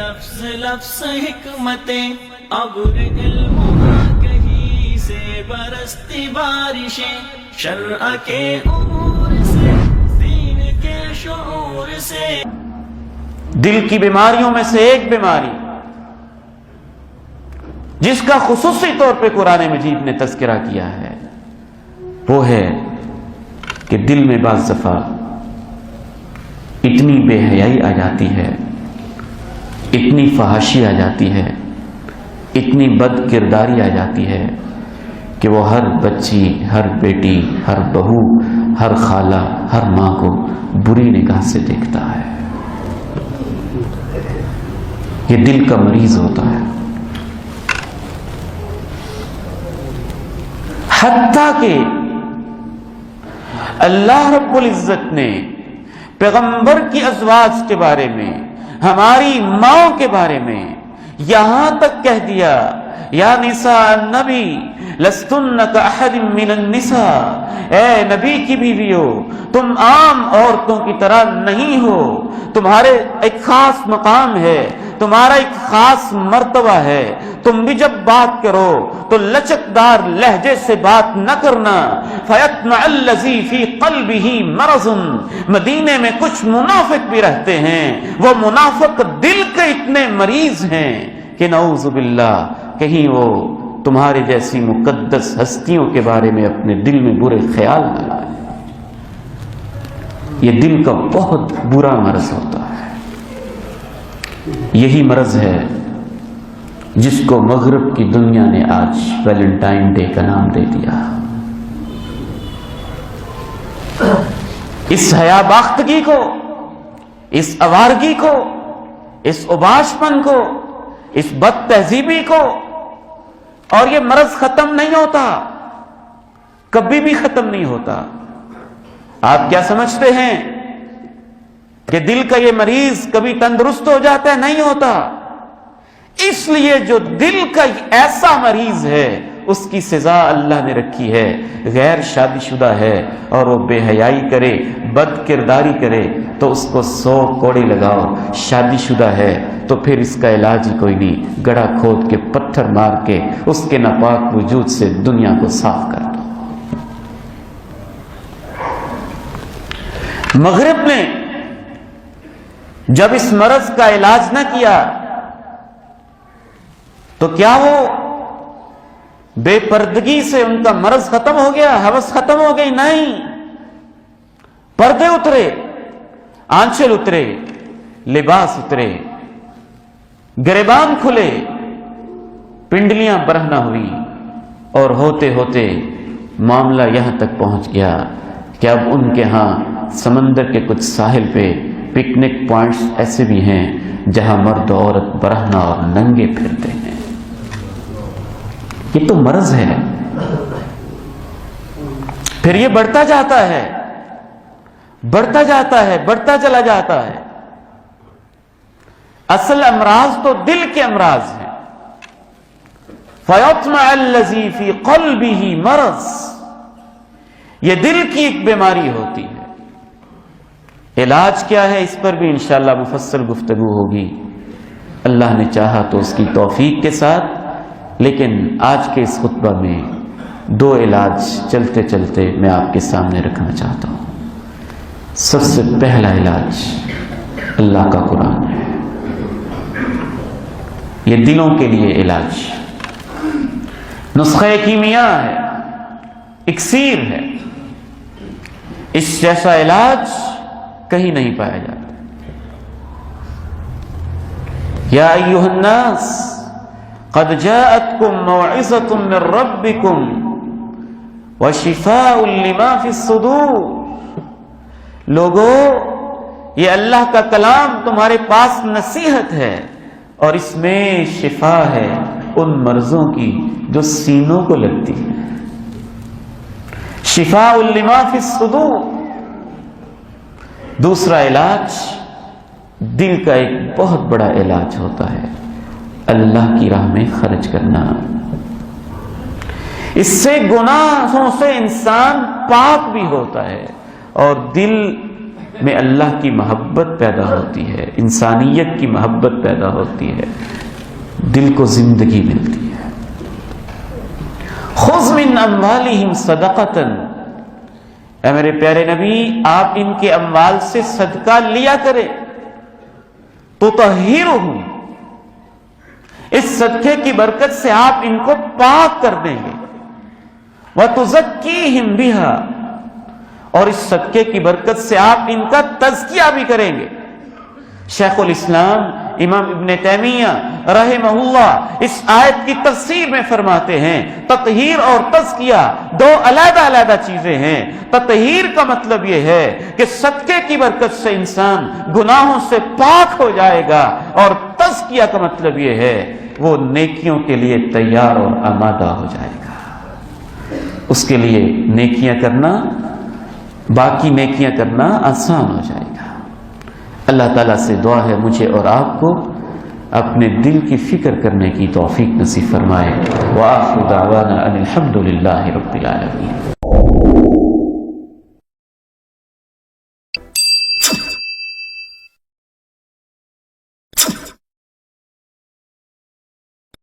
لفظ لفظ حکمتیں ابر علم کہیں سے برستی بارشیں شرع کے امور سے دین کے شعور سے. دل کی بیماریوں میں سے ایک بیماری جس کا خصوصی طور پہ قرآن مجید نے تذکرہ کیا ہے وہ ہے کہ دل میں بعض دفعہ اتنی بے حیائی آ جاتی ہے، اتنی فحاشی آ جاتی ہے، اتنی بد کرداری آ جاتی ہے کہ وہ ہر بچی، ہر بیٹی، ہر بہو، ہر خالہ، ہر ماں کو بری نگاہ سے دیکھتا ہے. یہ دل کا مریض ہوتا ہے. حتیٰ کہ اللہ رب العزت نے پیغمبر کی ازواج کے بارے میں، ہماری ماں کے بارے میں یہاں تک کہہ دیا یا نساء النبی لستن کاحد من النساء، اے نبی کی بیویو تم عام عورتوں کی طرح نہیں ہو، تمہارے ایک خاص مقام ہے، تمہارا ایک خاص مرتبہ ہے. تم بھی جب بات کرو تو لچکدار لہجے سے بات نہ کرنا. فَيَطْمَعَ الَّذِي فِي قَلْبِهِ مَرَضٌ، مدینے میں کچھ منافق بھی رہتے ہیں، وہ منافق دل کے اتنے مریض ہیں کہ نعوذ باللہ کہیں وہ تمہارے جیسی مقدس ہستیوں کے بارے میں اپنے دل میں برے خیال نہ لائے. یہ دل کا بہت برا مرض ہوتا ہے. یہی مرض ہے جس کو مغرب کی دنیا نے آج ویلنٹائن ڈے کا نام دے دیا. اس حیا باختگی کو، اس آوارگی کو، اس اوباشپن کو، اس بد تہذیبی کو. اور یہ مرض ختم نہیں ہوتا، کبھی بھی ختم نہیں ہوتا. آپ کیا سمجھتے ہیں کہ دل کا یہ مریض کبھی تندرست ہو جاتا ہے؟ نہیں ہوتا. اس لیے جو دل کا ایسا مریض ہے اس کی سزا اللہ نے رکھی ہے. غیر شادی شدہ ہے اور وہ بے حیائی کرے، بد کرداری کرے تو اس کو 100 کوڑے لگاؤ. شادی شدہ ہے تو پھر اس کا علاج ہی کوئی نہیں، گڑھا کھود کے پتھر مار کے اس کے ناپاک وجود سے دنیا کو صاف کر دو. مغرب نے جب اس مرض کا علاج نہ کیا تو کیا وہ بے پردگی سے ان کا مرض ختم ہو گیا، ہوس ختم ہو گئی؟ نہیں. پردے اترے، آنچل اترے، لباس اترے، گریبان کھلے، پنڈلیاں برہنہ ہوئی، اور ہوتے ہوتے معاملہ یہاں تک پہنچ گیا کہ اب ان کے ہاں سمندر کے کچھ ساحل پہ پکنک پوائنٹس ایسے بھی ہیں جہاں مرد و عورت برہنہ اور ننگے پھرتے ہیں. یہ تو مرض ہے. پھر یہ بڑھتا جاتا ہے، بڑھتا جاتا ہے، بڑھتا چلا جاتا ہے. اصل امراض تو دل کے امراض ہیں. فَيَطْمَعَ الَّذِي فِي قَلْبِهِ مَرَضٌ، یہ دل کی ایک بیماری ہوتی ہے. علاج کیا ہے اس پر بھی انشاءاللہ مفصل گفتگو ہوگی، اللہ نے چاہا تو اس کی توفیق کے ساتھ. لیکن آج کے اس خطبہ میں 2 علاج چلتے چلتے میں آپ کے سامنے رکھنا چاہتا ہوں. سب سے پہلا علاج اللہ کا قرآن ہے. یہ دلوں کے لیے علاج، نسخہ کیمیا ہے، اکسیر ہے. اس جیسا علاج کہیں نہیں پایا جاتا. یا ایھا الناس قد جاءتکم موعظۃ من ربکم وشفاء لما فی الصدور. لوگو، یہ اللہ کا کلام تمہارے پاس نصیحت ہے اور اس میں شفا ہے ان مرضوں کی جو سینوں کو لگتی ہے. شفاء لما فی الصدور. دوسرا علاج دل کا ایک بہت بڑا علاج ہوتا ہے، اللہ کی راہ میں خرچ کرنا. اس سے گناہوں سے انسان پاک بھی ہوتا ہے اور دل میں اللہ کی محبت پیدا ہوتی ہے، انسانیت کی محبت پیدا ہوتی ہے، دل کو زندگی ملتی ہے۔ خذ من اموالہم صدقۃ، اے میرے پیارے نبی آپ ان کے اموال سے صدقہ لیا کریں، تطہرہم، اس صدقے کی برکت سے آپ ان کو پاک کر دیں گے، وتزکیہم بہا، اور اس صدقے کی برکت سے آپ ان کا تزکیہ بھی کریں گے۔ شیخ الاسلام امام ابن تیمیہ رحمہ اللہ اس آیت کی تفسیر میں فرماتے ہیں تطہیر اور تزکیہ دو علیحدہ علیحدہ چیزیں ہیں۔ تطہیر کا مطلب یہ ہے کہ صدقے کی برکت سے انسان گناہوں سے پاک ہو جائے گا، اور تزکیہ کا مطلب یہ ہے وہ نیکیوں کے لیے تیار اور آمادہ ہو جائے گا، اس کے لیے نیکیاں کرنا، باقی نیکیاں کرنا آسان ہو جائے گا۔ اللہ تعالیٰ سے دعا ہے مجھے اور آپ کو اپنے دل کی فکر کرنے کی توفیق نصیب فرمائے۔ وآخر دعوانا ان الحمد للہ رب العالمین۔